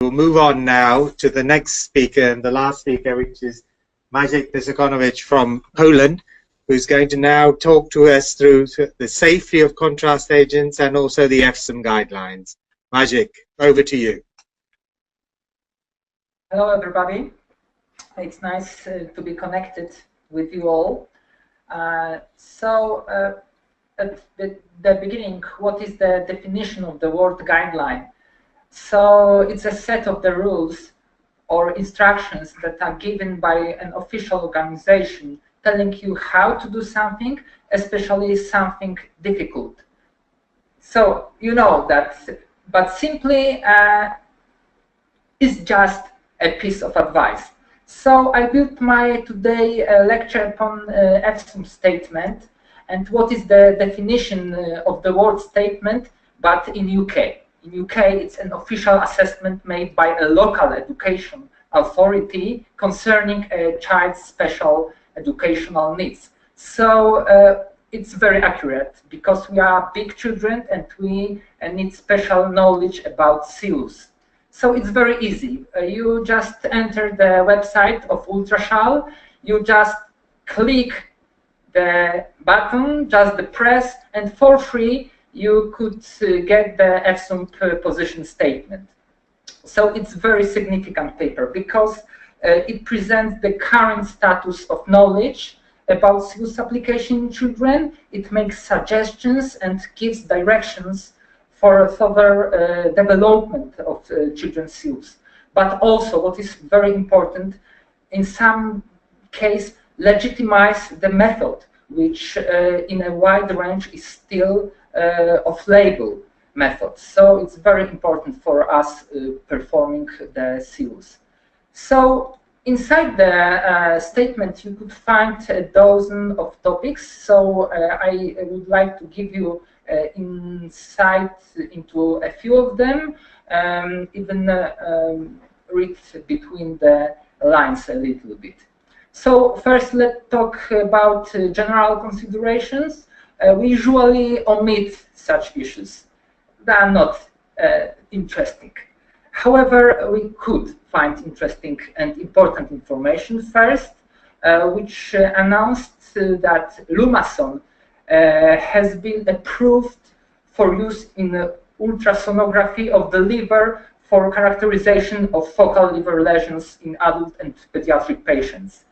We'll move on now to the next speaker and the last speaker, which is Maciej Piskunowicz from Poland, who's going to now talk to us through the safety of contrast agents and also the EFSM guidelines. Maciej, over to you. Hello, everybody. It's nice to be connected with you all. At the beginning, what is the definition of the word guideline? So it's a set of the rules or instructions that are given by an official organization telling you how to do something, especially something difficult. So you know that, but simply it's just a piece of advice. So I built my today lecture upon EFSM statement and what is the definition of the word statement, but in UK. In UK, it's an official assessment made by a local education authority concerning a child's special educational needs. So it's very accurate because we are big children and we need special knowledge about CEUS. So it's very easy. You just enter the website of Ultraschall, you just click the button, just the press, and for free you could get the EFSM position statement. So it's very significant paper because it presents the current status of knowledge about CEUS application in children. It makes suggestions and gives directions for further development of children's CEUS. But also, what is very important, in some case, legitimize the method, which in a wide range is still off-label methods. So it's very important for us performing the CEUS. So inside the statement, you could find a dozen of topics. So I would like to give you insight into a few of them, even read between the lines a little bit. So first, let's talk about general considerations. We usually omit such issues. They are not interesting. However, we could find interesting and important information first, which announced that Lumason has been approved for use in ultrasonography of the liver for characterization of focal liver lesions in adult and pediatric patients.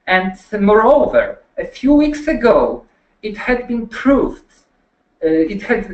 And moreover, a few weeks ago, it had been proved. It had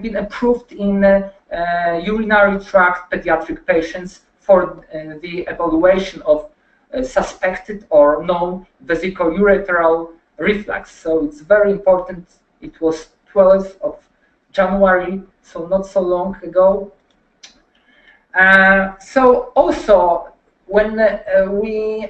been approved in urinary tract pediatric patients for the evaluation of suspected or known vesico-ureteral reflux. So it's very important. It was 12th of January, so not so long ago. So also, when we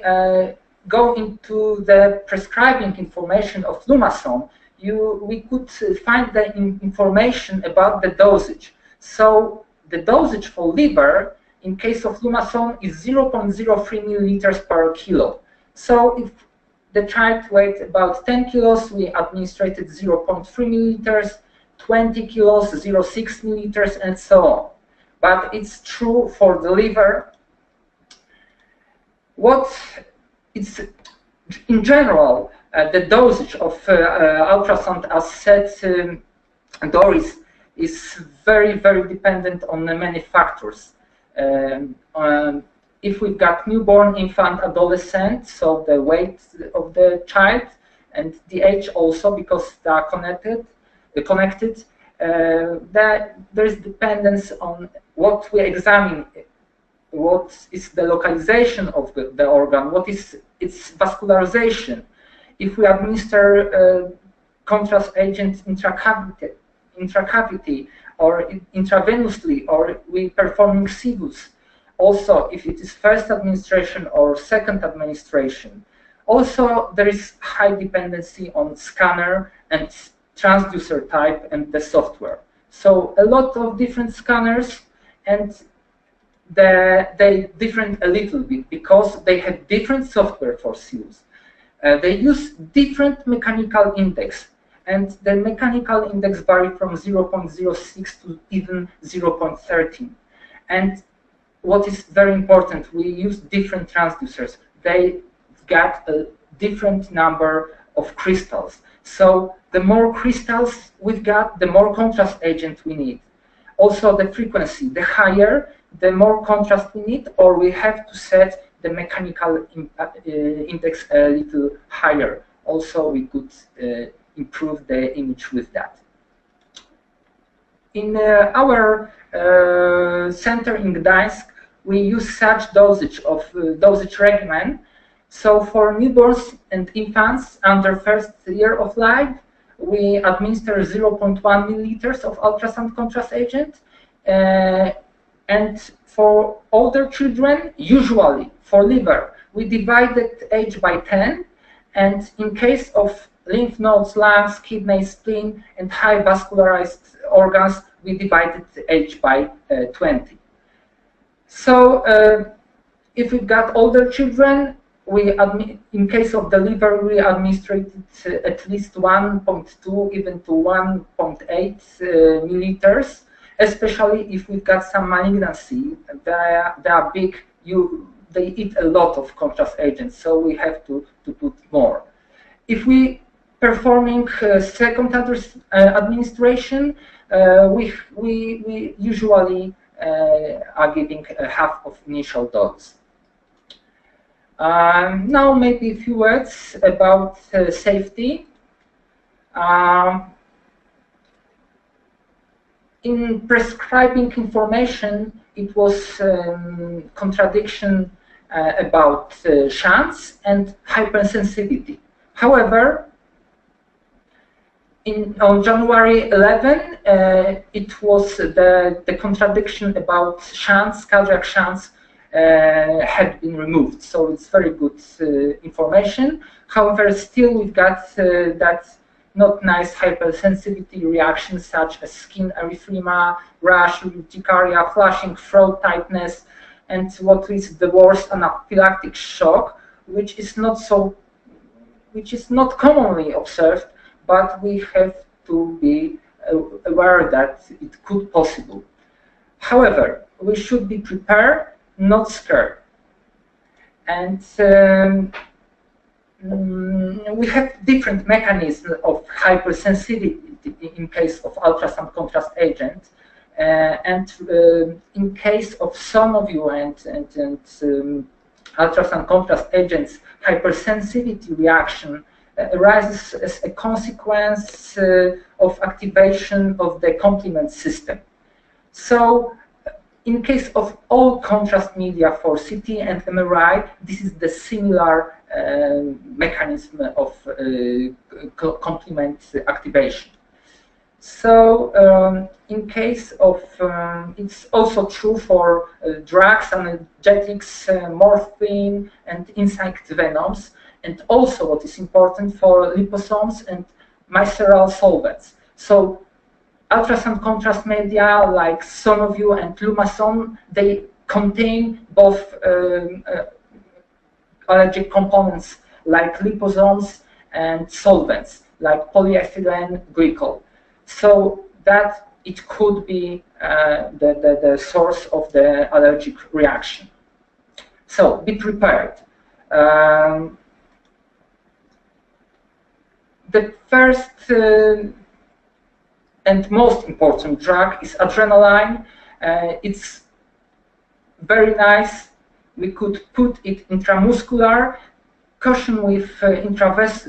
go into the prescribing information of Lumason, we could find the information about the dosage. So the dosage for liver in case of Lumason is 0.03 milliliters per kilo. So if the child weighed about 10 kilos, we administrated 0.3 milliliters, 20 kilos, 0.6 milliliters, and so on. But it's true for the liver. It's in general, the dosage of ultrasound, as said, Doris, is very, very dependent on many factors. If we've got newborn, infant, adolescent, so the weight of the child and the age also, because they are connected, there is dependence on what we examine, what is the localization of the organ, what is its vascularization. If we administer contrast agent intracavity or intravenously, or we performing CEUS, also if it is first administration or second administration. Also, there is high dependency on scanner and transducer type and the software. So a lot of different scanners, and they differ a little bit because they have different software for CEUS. They use different mechanical index, and the mechanical index vary from 0.06 to even 0.13. And what is very important, we use different transducers. They got a different number of crystals. So the more crystals we've got, the more contrast agent we need. Also the frequency, the higher, the more contrast we need, or we have to set the mechanical index a little higher. Also we could improve the image with that. In our center in Gdańsk, we use such dosage regimen. So for newborns and infants under first year of life, we administer 0.1 milliliters of ultrasound contrast agent. And for older children, usually for liver, we divide the age by 10. And in case of lymph nodes, lungs, kidneys, spleen, and high vascularized organs, we divided the age by 20. So if we've got older children, in case of the liver, we administrated at least 1.2, even to 1.8 milliliters, especially if we've got some malignancy. They are big, they eat a lot of contrast agents, so we have to put more. If we performing second administration, we usually are giving half of initial dose. Now maybe a few words about safety. In prescribing information, it was contradiction about shunts and hypersensitivity. However, on January 11, it was the contradiction about shunts, cardiac shunts, had been removed. So it's very good information. However, still we've got that not nice hypersensitivity reactions such as skin erythema, rash, urticaria, flushing, throat tightness, and what is the worst, anaphylactic shock, which is not commonly observed, but we have to be aware that it could possible. However, we should be prepared, not scared. And we have different mechanisms of hypersensitivity in case of ultrasound contrast agent. And in case of some of you and ultrasound contrast agents, hypersensitivity reaction arises as a consequence of activation of the complement system. So in case of all contrast media for CT and MRI, this is the similar mechanism of complement activation. So in case of, it's also true for drugs, analgesics, morphine, and insect venoms, and also what is important for liposomes and micellar solvents. So ultrasound contrast media like Sonoview and Lumason, they contain both allergic components like liposomes and solvents like polyethylene glycol. So that it could be the source of the allergic reaction. So be prepared. The first and most important drug is adrenaline. It's very nice. We could put it intramuscular. Caution with intravenous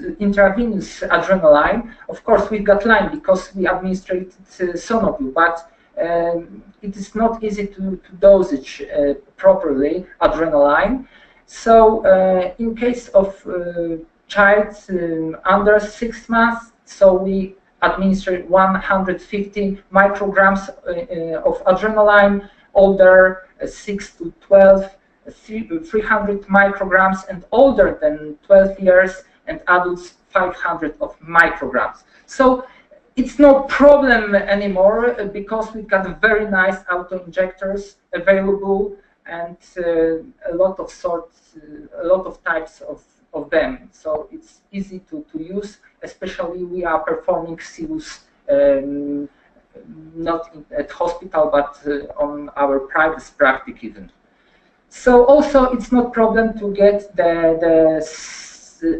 adrenaline. Of course, we've got line because we administrated Sonoview, but it is not easy to dosage properly adrenaline. So in case of child under 6 months, so we administer 150 micrograms of adrenaline, older 6 to 12, 300 micrograms, and older than 12 years, and adults 500 of micrograms. So it's no problem anymore because we've got very nice auto-injectors available and a lot of types of them. So it's easy to use, especially we are performing CEUS not at hospital, but on our private practice even. So also it's not problem to get the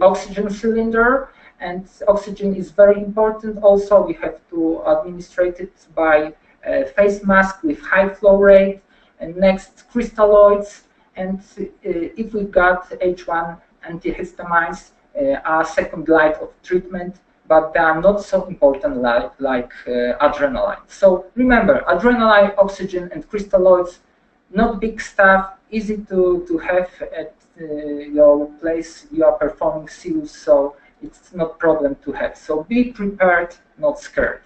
oxygen cylinder, and oxygen is very important. Also, we have to administrate it by face mask with high flow rate, and next crystalloids, and if we got H1 antihistamines are second line of treatment, but they are not so important like adrenaline. So remember, adrenaline, oxygen, and crystalloids, not big stuff, easy to have at your place you are performing CEUS, so it's not problem to have. So be prepared, not scared.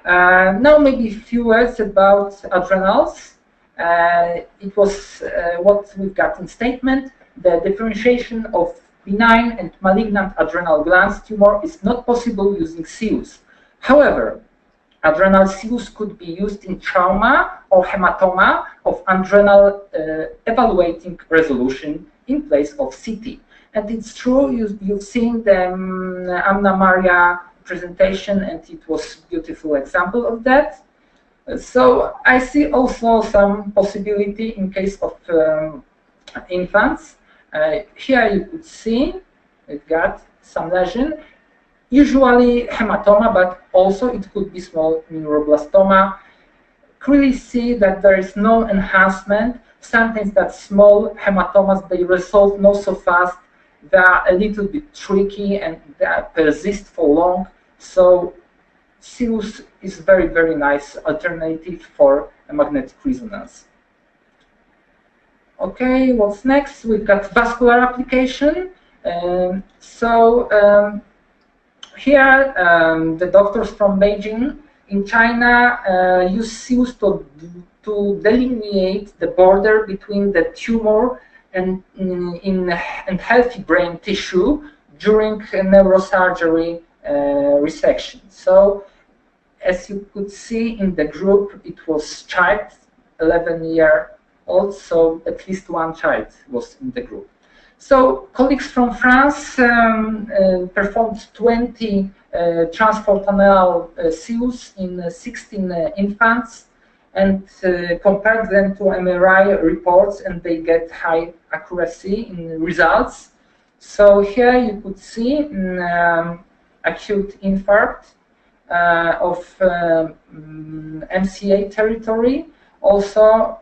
Now maybe a few words about adrenals. It was what we've got in statement. The differentiation of benign and malignant adrenal glands tumor is not possible using CEUS. However, adrenal CEUS could be used in trauma or hematoma of adrenal evaluating resolution in place of CT. And it's true, you've seen the Anna Maria presentation, and it was a beautiful example of that. So I see also some possibility in case of infants. Here you could see we've got some lesion, usually hematoma, but also it could be small neuroblastoma. Clearly see that there is no enhancement. Sometimes that small hematomas, they resolve not so fast. They are a little bit tricky and they persist for long. So CEUS is very, very nice alternative for a magnetic resonance. Okay, what's next? We've got vascular application. Here, the doctors from Beijing in China use CEUS to delineate the border between the tumor and healthy brain tissue during neurosurgery resection. So, as you could see in the group, it was child, 11-year-old, so at least one child was in the group. So colleagues from France performed 20 transforaminal CEUS in 16 infants and compared them to MRI reports, and they get high accuracy in results. So here you could see acute infarct of MCA territory. Also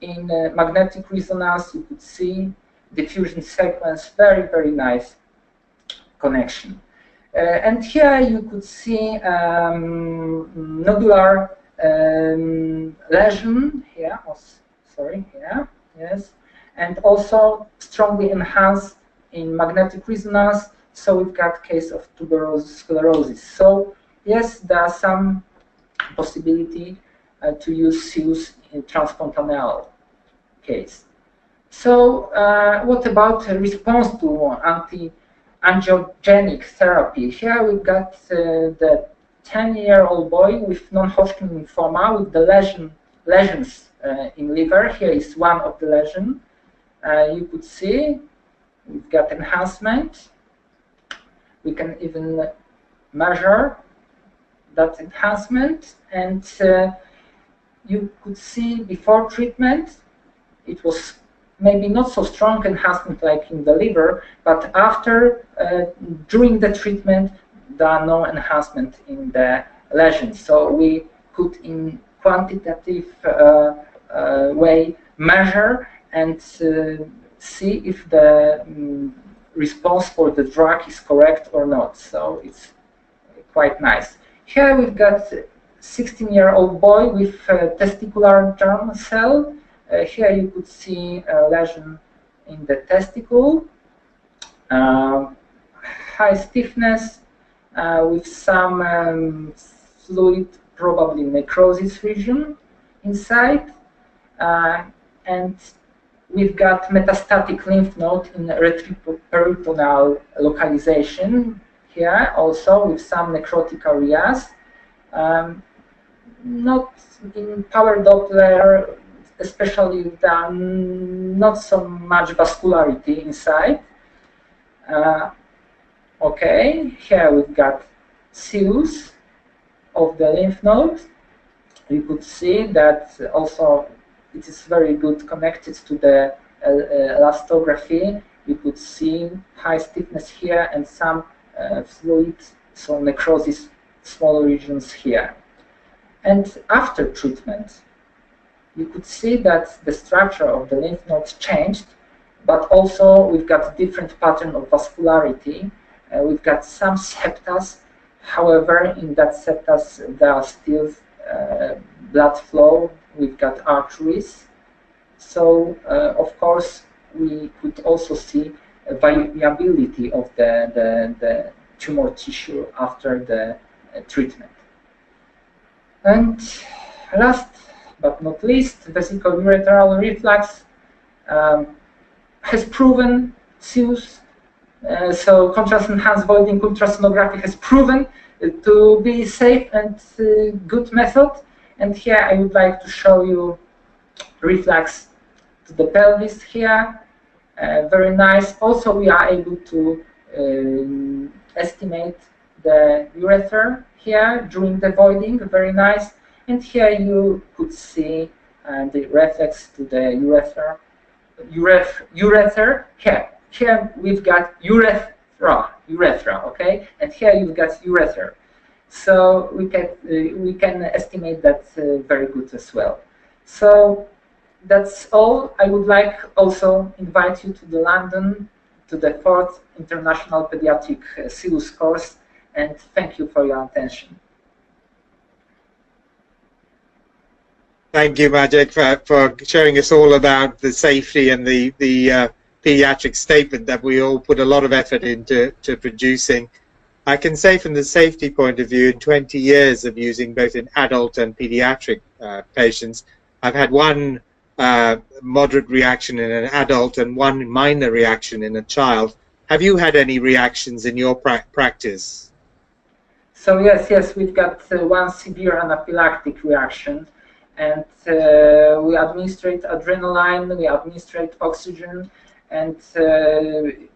in magnetic resonance you could see diffusion sequence, very, very nice connection. And here you could see nodular lesion here, here, yes, and also strongly enhanced in magnetic resonance. So we've got case of tuberous sclerosis. So yes, there are some possibility to use CEUS in transcontinental case. So what about response to anti-angiogenic therapy? Here we've got the 10-year-old boy with non-Hodgkin lymphoma with the lesions in liver. Here is one of the lesions. You could see we've got enhancement. We can even measure that enhancement, and you could see before treatment it was maybe not so strong enhancement like in the liver, but after, during the treatment, there are no enhancement in the lesions. So we could, in quantitative way, measure and see if the response for the drug is correct or not. So it's quite nice. Here we've got 16-year-old boy with testicular germ cell. Here you could see a lesion in the testicle, high stiffness with some fluid, probably necrosis region inside, and we've got metastatic lymph node in retroperitoneal localization here, also with some necrotic areas, not in power Doppler. Especially not so much vascularity inside. Okay, here we've got CEUS. of the lymph node. You could see that also it is very good connected to the elastography. You could see high stiffness here and some fluid, so necrosis, small regions here. And after treatment, you could see that the structure of the lymph nodes changed, but also we've got different pattern of vascularity. We've got some septas. However, in that septas, there are still blood flow. We've got arteries. So, of course, we could also see a viability of the tumor tissue after the treatment. And last but not least, vesico-ureteral reflux has proven CEUS. So contrast-enhanced voiding ultrasonography has proven to be safe and good method. And here I would like to show you reflux to the pelvis here. Very nice. Also, we are able to estimate the ureter here during the voiding. Very nice. And here you could see the reflex to the ureter. Here we've got urethra, okay, and here you've got ureter. So we can estimate that very good as well. So that's all. I would like also invite you to the London, to the 4th International Pediatric CEUS course, and thank you for your attention. Thank you, Maciek, for showing us all about the safety and the pediatric statement that we all put a lot of effort into producing. I can say from the safety point of view, in 20 years of using both in adult and pediatric patients, I've had one moderate reaction in an adult and one minor reaction in a child. Have you had any reactions in your practice? So yes, we've got one severe anaphylactic reaction, and we administrate adrenaline, we administrate oxygen, and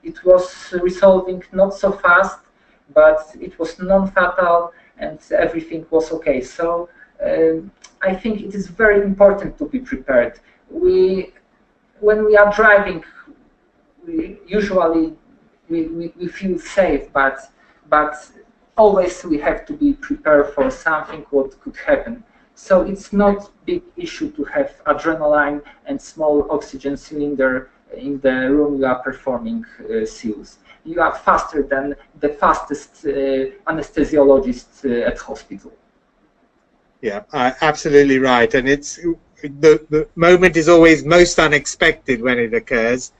it was resolving not so fast, but it was non-fatal and everything was okay. So I think it is very important to be prepared. When we are driving, usually we feel safe, but always we have to be prepared for something what could happen. So it's not big issue to have adrenaline and small oxygen cylinder in the room you are performing CEUS. You are faster than the fastest anesthesiologist at hospital. Yeah, absolutely right. And it's the moment is always most unexpected when it occurs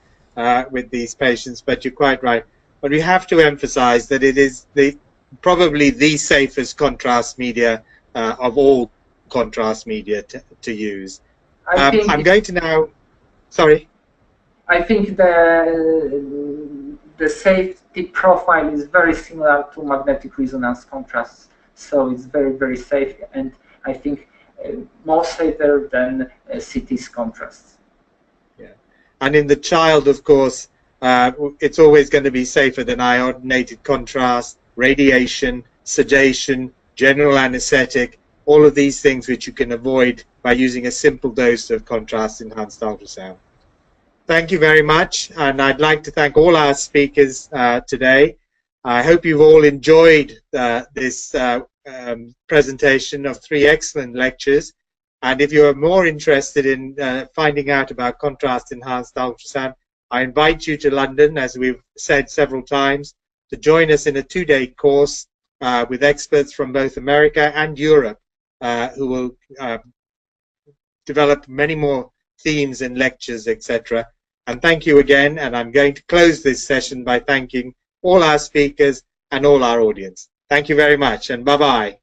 with these patients, but you're quite right. But we have to emphasize that it is probably the safest contrast media of all contrast media to use. I'm going to now, sorry. I think the safety profile is very similar to magnetic resonance contrast, so it's very, very safe, and I think more safer than CT's contrast. Yeah, and in the child, of course, it's always going to be safer than iodinated contrast, radiation, sedation, general anesthetic, all of these things which you can avoid by using a simple dose of contrast-enhanced ultrasound. Thank you very much, and I'd like to thank all our speakers today. I hope you've all enjoyed this presentation of 3 excellent lectures, and if you're more interested in finding out about contrast-enhanced ultrasound, I invite you to London, as we've said several times, to join us in a 2-day course with experts from both America and Europe who will develop many more themes and lectures, etc. And thank you again, and I'm going to close this session by thanking all our speakers and all our audience. Thank you very much, and bye-bye.